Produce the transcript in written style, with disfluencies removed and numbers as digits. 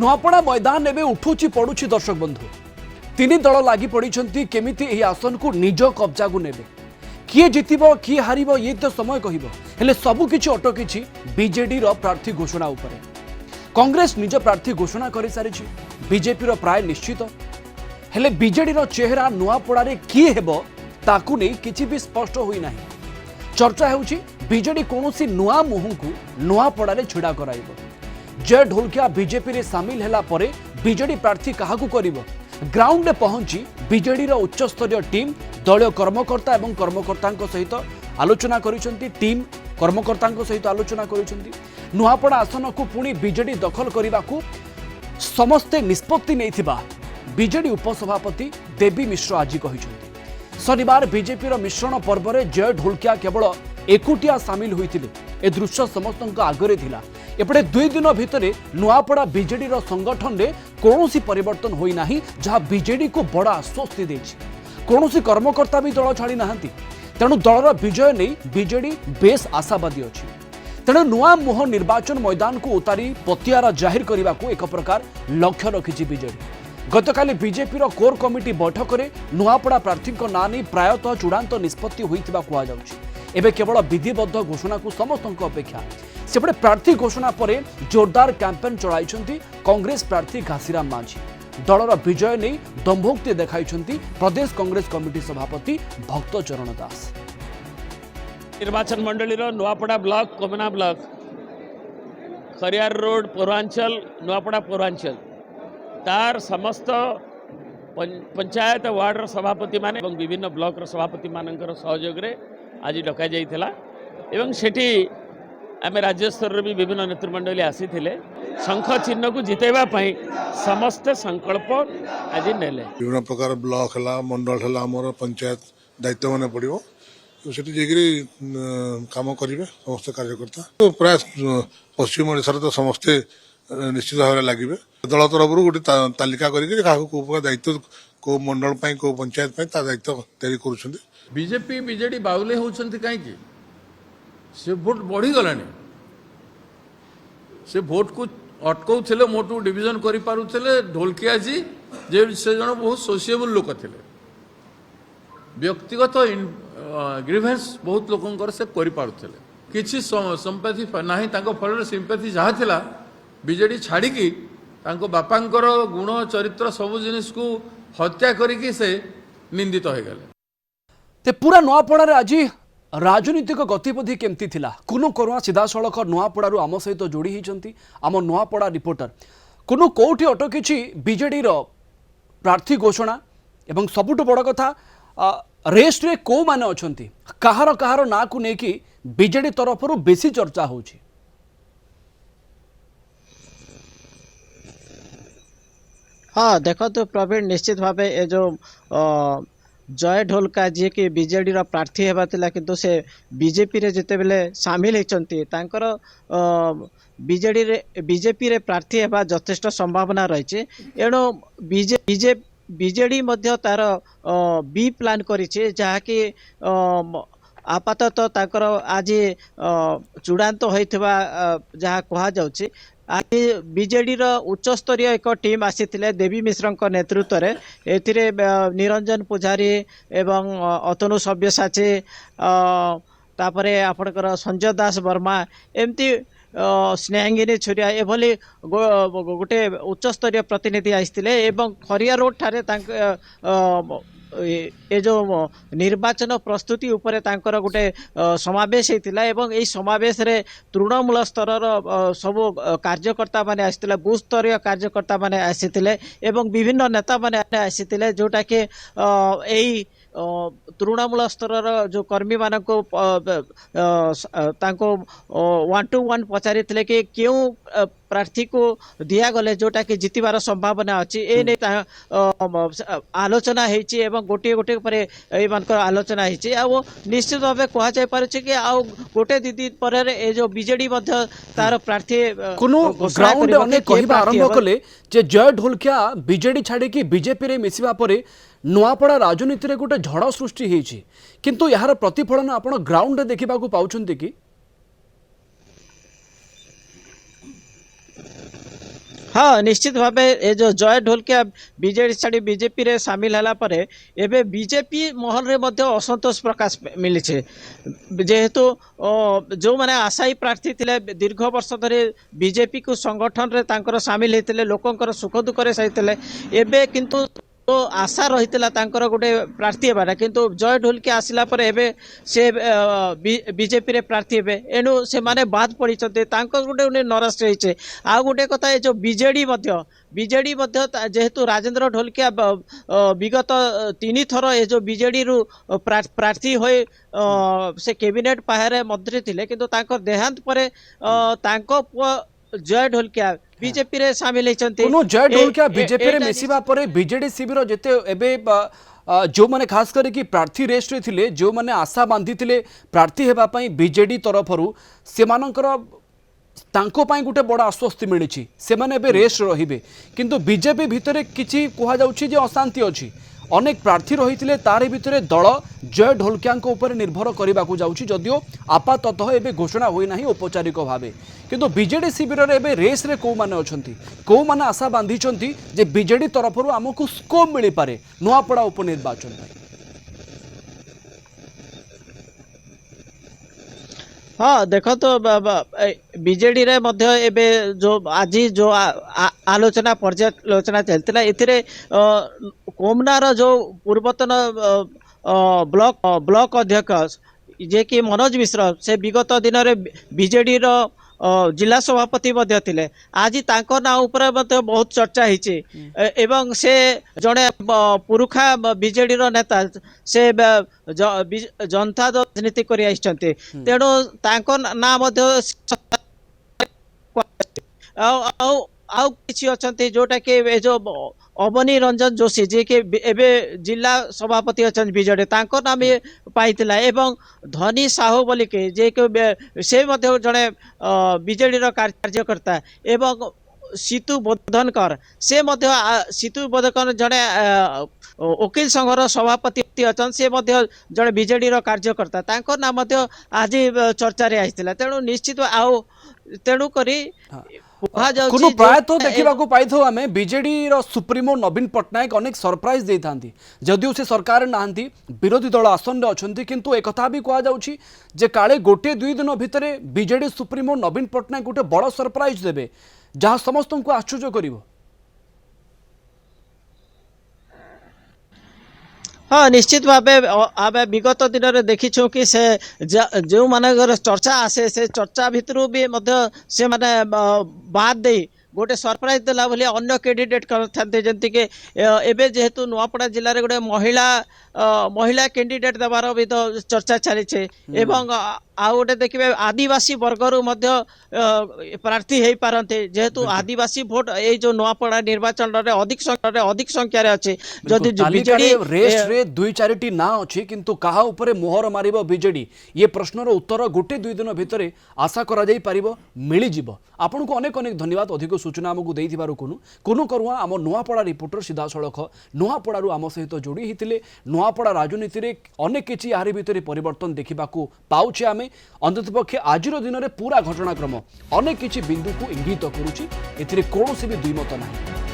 नुआपड़ा मैदान एवं उठुची पड़ुची दर्शक बंधु तीन दल लगी पड़ी केमिति एही आसन को निज कब्जा को नेबे किए जितिब किए हार ये तो समय कह सबकि अटकी बीजेडी प्रार्थी घोषणा उपरे कांग्रेस निज प्रार्थी घोषणा कर सारी बीजेपी प्राय निश्चित हेले बीजेडी चेहरा नुआपड़ा किए हेब ताकू नहीं किछि भी स्पष्ट होई नाही। चर्चा हेउछि बीजेडी कोनोसी नुआ मुहु को नुआपड़ा छिड़ा कराइब। जय ढोलकिया बीजेपी रे सामिल हैला परे बीजेडी प्रार्थी काहाकू करिवो ग्राउंड में पहुंची बीजेडी उच्च स्तरीय टीम दलीय कर्मकर्ता एवं कर्मकर्ता सहित आलोचना करिसेंती टीम कर्मकर्ता सहित आलोचना करिसेंती नुआपड़ा आसन को पुणी बीजेडी दखल करने को समस्ते निष्पत्ति नैथिबा बीजेडी उपसभापति देवी मिश्र आज कहिसेंती। शनिवार बीजेपी मिश्रण पर्व में जय ढोलकिया केवल एकुटिया सामिल होइतिले ए दृश्य समस्त आगरे थिला। एपटे 2 दिन भितर नुआपड़ा बीजेडी संगठन में कौनसी परिवर्तन होई नाही जहां बीजेडी को बड़ा आश्वस्ति देछि। कौनसी कर्मकर्ता भी दल छाड़ी नाहंती तेणु दलर विजय नहीं बीजेडी बेस आशावादी अछि। तेणु नुआ मुह निर्वाचन मैदान को उतारी पतियारा जाहिर करने को एक प्रकार लक्ष्य रखिछि बीजेडी। गतकाली बीजेपी कोर कमिटी बैठक में नुआपड़ा प्रार्थी ना नहीं प्रायतः चूड़ांत निष्पत्ति होइथिबा कुआ जाउछि। एबे केवल विधिबद्ध घोषणा को समस्त अपेक्षा सेपटे प्रार्थी घोषणा पर जोरदार कैंपेन चलाई कांग्रेस प्रार्थी घासीराम माझी। दलर विजय नहीं दंभोक्ति देखाई प्रदेश कांग्रेस कमिटी सभापति भक्त चरण दास। निर्वाचन मंडली Nuapada block Komna block Khariar road पौरांचल नुआपड़ा पौरांचल तार समस्त पंचायत वार्ड सभापति माने विभिन्न ब्लॉक सभापति मानकर सहयोग रे आज डका जाइथिला एवं सेठी आमे राज्य स्तर भी विभिन्न नेतृमंडली आसी शंख चिन्ह को जितेबा पई समस्त संकल्प आज नेले। विभिन्न प्रकार ब्लॉक है मंडल है आमर पंचायत दायित्व माने पड़ो सेठी जेगिरी काम करेंगे समस्त कार्यकर्ता तो प्राय पश्चिम ओडिशा तो समस्ते निश्चित भाव में लगे दल तरफ गोटे तालिका करके दायित्व को मंडल को पंचायत दायित्व तैयारी कर बीजेपी बीजेडी बाउले होउछंती कहीं से भोट बढ़ी गलानी से भोट को अटकाउले मोटू डिविजन कर पारुले ढोलकिया जी जे से जन बहुत सोसिएबल लोक थे व्यक्तिगत ग्रीवेंस बहुत लोकंकर से कर पारुले किछि संपैथी नाही तांको फल सिंपैथी जहाँ थिला बीजेडी छाड़िकी तांको बापांकर गुण चरित्र सब जिनिस को हत्या करिकी से निंदित हो गले। ते पूरा नुआपड़ा आज राजनीतिक गतिविधि केमती थिला कुनु करुआ सीधा सड़क नुआपड़ारू आम सहित जोड़ी होती आम नुआपड़ा रिपोर्टर कुनु कौटी अटकी बीजेडी प्रार्थी घोषणा एवं सबुठ बड़ कथा रेस्ट रे को माने अछंती कहार कहार ना को नेकी बीजेडी तरफ बेसी चर्चा होची। हाँ देखो तो प्रवीण निश्चित भाव ये जो जय ढोलका जी की बीजेडी प्रार्थी हेबा थिला किंतु से बीजेपी रे जिते बेले सामिल होचंती तांकर बीजेपी रे प्रार्थी हेबा यथेष्ट संभावना रही एणु बीजेडी मध्य तार बी प्लान करिछि जहाँकि आपातत ताकर आज चूड़ांत होइथिबा जहाँ कहा जाउछि। आज बीजेडी उच्च स्तरीय एक टीम आसी देवी मिश्र नेतृत्व में एथिरे निरंजन पुजारी एवं अतनु सब्यसाची तापरे आपणकर संजय दास वर्मा एमती स्नेहांगिनी छुरिया एभली गोटे उच्च स्तरीय प्रतिनिधि आसीथिले एवं खरिया रोड ठारे ये जो निर्वाचन प्रस्तुति उपरे तांकर गोटे समावेश होता एवं यही समावेश रे तृणमूल स्तर सब कार्यकर्ता माने आसीथिले बूथ स्तरीय कार्यकर्ता माने आसीथिले एवं विभिन्न नेता माने आसीथिले जोटा कि यही तृणमूल स्तर जो कर्मी मान को तांको 1-to-1 पचारि कि क्यों प्रार्थी को दिया गले जोटा कि जितबार संभावना अच्छी ए आलोचना होती एवं गोटे गोटे पर आलोचना होती आ निश्चित भाव कह जाय पारे कि आ गोटे दी दिन पर ए जो बीजेडी तार प्रार्थी ग्राउंड अनेक कहबा आरंभ कले जे जय ढोलकिया बीजेडी छाड़ी कि बीजेपी रे मिसिबा परे नुआपड़ा राजनीति रे गोटे झड़ सृष्टि होती किंतु यार प्रतिफलन आपण ग्राउंड देखा पाउछंती कि हाँ निश्चित भावे ये जो जय ढोलकिया बीजेडी छाड़ी बीजेपी रे सामिल हला परे एबे बीजेपी महल रे मध्य असंतोष प्रकाश मिली जेहेतु जो माने आशायी प्रार्थी थिले दीर्घ वर्ष धरे बीजेपी को संगठन रे तांकर सामिल हेतिले लोकंकर सुख दुख रे सहितले एबे किंतु तो आशा रही गोटे प्रार्थी हेबार किंतु जय ढोलकिया आसिला पर एबे से बीजेपी रे प्रार्थी हेबे एणु से माने बाद पड़ी गोटे नरस रही आ गोटे कथा जो बीजेडी जेहेतु राजेंद्र ढोलकिया विगत 3 थर ये जो बीजेडी रु प्रार्थी हो से कैबिनेट पाहरे मंत्री थिले किंतु तांकर देहांत परे तांको पुआ जय ढोलकिया बीजेपी रे सामिल होइचंती कोनो जय ढोलकिया बीजेपी रे मिसिबा परे बीजेडी शिविर जेते एबे जो माने खास कर कि प्रार्थी रेस्ट रे थिले जो माने आशा बांधी थिले प्रार्थी हेबा पई बीजेडी तरफरु सेमानकर तांको पाई गोटे बड़ आश्वस्ति मिली से माने एबे रेस्ट रहिबे किंतु बीजेपी भितरे किछि कुहा जाउछि जे अशांति अछि अनेक प्रार्थी रही तार भितर दल जय ढोलकिया उपर निर्भर करने को जाऊँगी जदियो आपाततः एवं घोषणा होना औपचारिक भाव किंतु बीजेडी शिविर में एवं रेस रे कौ माने अछंती कौ माने आशा बांधी जे बीजेडी तरफ आमको स्कोप मिल पारे नुआपड़ा उपनिर्वाचन में। हाँ देखो तो बीजेडी रे मध्य एबे जो आज जो आलोचना पर्यालोचना चलता एथिरे कोमनार जो पूर्वतन ब्लॉक अध्यक्ष जे कि मनोज मिश्र से विगत दिन में बीजेडी रो जिला सभापति थिले आज तांको ना ऊपर बहुत चर्चा होती एवं से जड़े पुरुखा बीजेडी रो नेता से जनता राजनीति कर तेणु तांको ना आउ किछि अछंती जोटा कि जो अवनी रंजन जोशी जे कि एबे जिला सभापति अछन बीजेडी तांको नाम पाइतिला एवं धनी साहू बोली के जे कि से मध्य जड़े बीजेडी रो कार्यकर्ता एवं सीतु बोधनकर से मध्य सीतु बोधनकर जड़े वकील संघर सभापति अछन से मध्य जड़े बीजेडी रो कार्यकर्ता तांको नाम मध्य आज चर्चा रे आइतिला तेणु निश्चित आउ तेणु करी प्राय तो देखा पाई आम बीजेडी सुप्रीमो नवीन पट्टनायक अनेक सरप्राइज दे था जदिव से सरकार ना विरोधी दल आसन अच्छा किंतु एक कथा भी कहुच्छी जे काले गोटे 2 दिन भितर बीजेडी सुप्रीमो नवीन पट्टनायक गोटे बड़ सरप्राइज देवे जहाँ समस्त को आश्चर्य करिवो। हाँ निश्चित भावे आम विगत दिन में देखीछू कि से जो मानकर चर्चा आसे से चर्चा भितर भी से माने बाद दे गोटे सरप्राइज देला बोली अन्य कैंडिडेट करते जंती के एबे जेहेतु नुआपड़ा जिले में गोटे महिला कैंडिडेट देवार भी तो चर्चा चली एवं आउ गोटे देखिए आदिवासी वर्गर प्रार्थी हो पारते जेहेतु आदिवासी भोट ये जो नुआपड़ा निर्वाचन अधिक संख्यार अच्छे जदि बीजेडी रेस रे 2-4टी ना अच्छी किंतु कहा ऊपर मोहर मारिबो बीजेडी ये प्रश्नर उत्तर गोटे 2 दिन भितर आशा करा जाई पारिबो मिली जिवो। आपन को अनेक अनेक धन्यवाद अधिक सूचना आमको देइथिबारु कुनु करुआ आम नुआपड़ा रिपोर्टर सीधा सड़क नुआपड़ारू आम सहित जोड़ी होते नुआपड़ा राजनीति रे अनेक किछि यारि भितर परिवर्तन देखा पाउछे आमे अंततपक्षे आजिर दिन में पूरा घटनाक्रम अनेक किछि बिंदु को इंगित करुछि एथिरे कौनसी भी द्विमत नहीं।